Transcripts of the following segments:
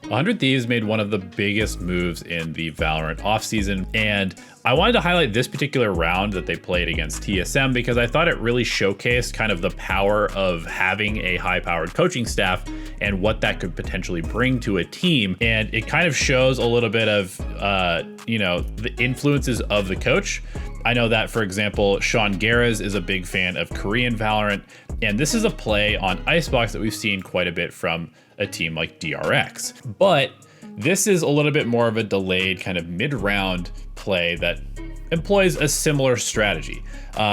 100 Thieves made one of the biggest moves in the Valorant offseason, and I wanted to highlight this particular round that they played against TSM because I thought it really showcased kind of the power of having a high-powered coaching staff and what that could potentially bring to a team. And it kind of shows a little bit of, the influences of the coach. I know that, for example, Sean Garres is a big fan of Korean Valorant, and this is a play on Icebox that we've seen quite a bit from a team like DRX. But this is a little bit more of a delayed kind of mid-round play that employs a similar strategy.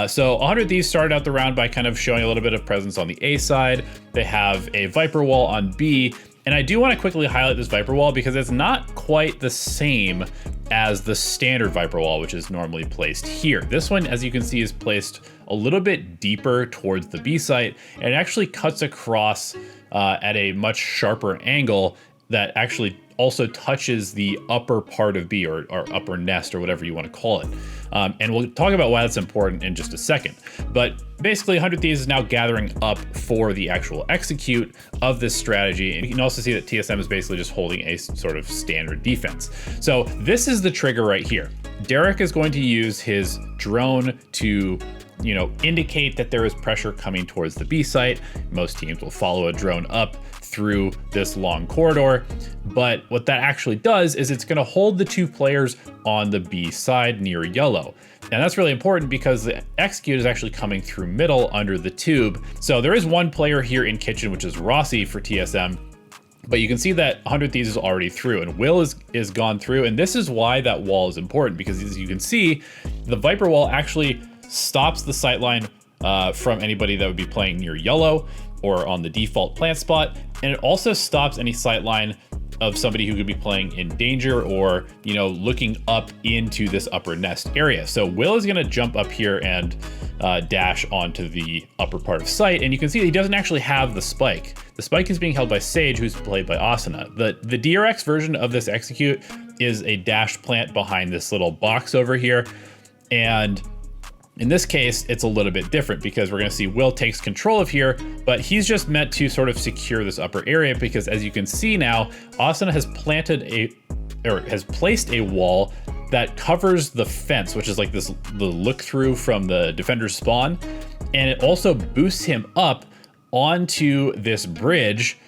So 100 Thieves started out the round by kind of showing a little bit of presence on the A side. They have a Viper wall on B, and I do want to quickly highlight this Viper wall because it's not quite the same as the standard Viper wall, which is normally placed here. This one, as you can see, is placed a little bit deeper towards the B site, and it actually cuts across at a much sharper angle that actually also touches the upper part of B, or upper nest, or whatever you want to call it. And we'll talk about why that's important in just a second. But basically 100 Thieves is now gathering up for the actual execute of this strategy. And you can also see that TSM is basically just holding a sort of standard defense. So this is the trigger right here. Derek is going to use his drone to indicate that there is pressure coming towards the B site. Most teams will follow a drone up through this long corridor, but what that actually does is it's going to hold the two players on the B side near yellow. And that's really important because the execute is actually coming through middle under the tube. So there is one player here in kitchen, which is Rossi for TSM, but you can see that 100 Thieves is already through, and Will is gone through. And this is why that wall is important, because as you can see, the Viper wall actually stops the sightline from anybody that would be playing near yellow or on the default plant spot. And it also stops any sightline of somebody who could be playing in danger or, looking up into this upper nest area. So Will is going to jump up here and dash onto the upper part of sight. And you can see he doesn't actually have the spike. The spike is being held by Sage, who's played by Asuna. The DRX version of this execute is a dash plant behind this little box over here. And in this case, it's a little bit different because we're going to see Will takes control of here, but he's just meant to sort of secure this upper area because, as you can see now, Asuna has placed a wall that covers the fence, which is like the look through from the defender's spawn, and it also boosts him up onto this bridge,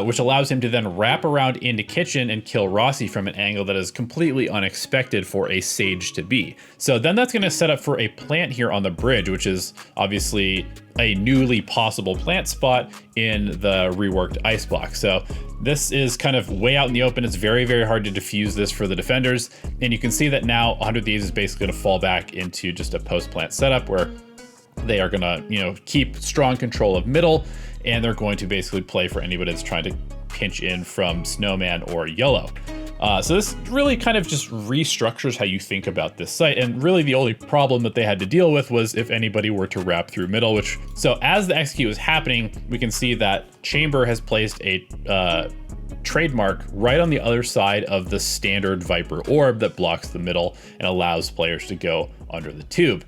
which allows him to then wrap around into kitchen and kill Rossi from an angle that is completely unexpected for a Sage to be. So then that's going to set up for a plant here on the bridge, which is obviously a newly possible plant spot in the reworked icebox. So this is kind of way out in the open. It's very, very hard to defuse this for the defenders. And you can see that now 100 Thieves is basically going to fall back into just a post-plant setup where they are going to, keep strong control of middle, and they're going to basically play for anybody that's trying to pinch in from Snowman or Yellow. So this really kind of just restructures how you think about this site. And really the only problem that they had to deal with was if anybody were to wrap through middle, so as the execute is happening, we can see that Chamber has placed a trademark right on the other side of the standard Viper orb that blocks the middle and allows players to go under the tube.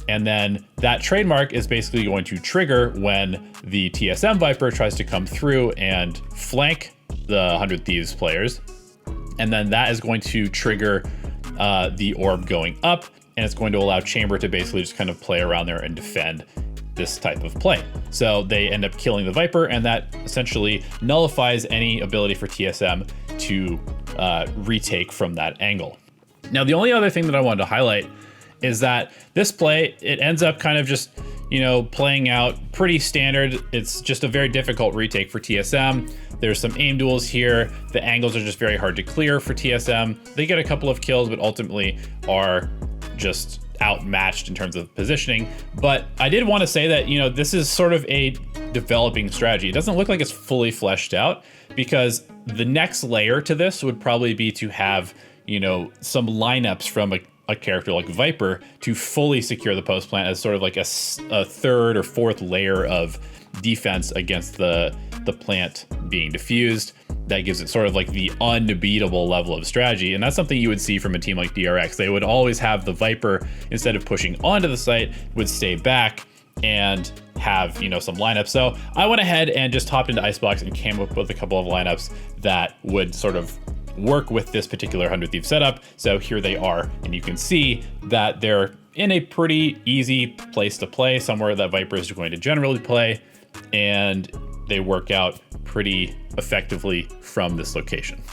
And then that trademark is basically going to trigger when the TSM Viper tries to come through and flank the 100 Thieves players. And then that is going to trigger the orb going up, and it's going to allow Chamber to basically just kind of play around there and defend this type of play. So they end up killing the Viper, and that essentially nullifies any ability for TSM to retake from that angle. Now, the only other thing that I wanted to highlight is that this play, it ends up kind of just, playing out pretty standard. It's just a very difficult retake for TSM. There's some aim duels here. The angles are just very hard to clear for TSM. They get a couple of kills, but ultimately are just outmatched in terms of positioning. But I did want to say that, this is sort of a developing strategy. It doesn't look like it's fully fleshed out, because the next layer to this would probably be to have, some lineups from a character like Viper to fully secure the post plant as sort of like a third or fourth layer of defense against the plant being diffused. That gives it sort of like the unbeatable level of strategy. And that's something you would see from a team like DRX. They would always have the Viper, instead of pushing onto the site, would stay back and have, you know, some lineups. So I went ahead and just hopped into Icebox and came up with a couple of lineups that would sort of work with this particular 100 Thieves setup. So here they are, and you can see that they're in a pretty easy place to play, somewhere that Viper is going to generally play, and they work out pretty effectively from this location.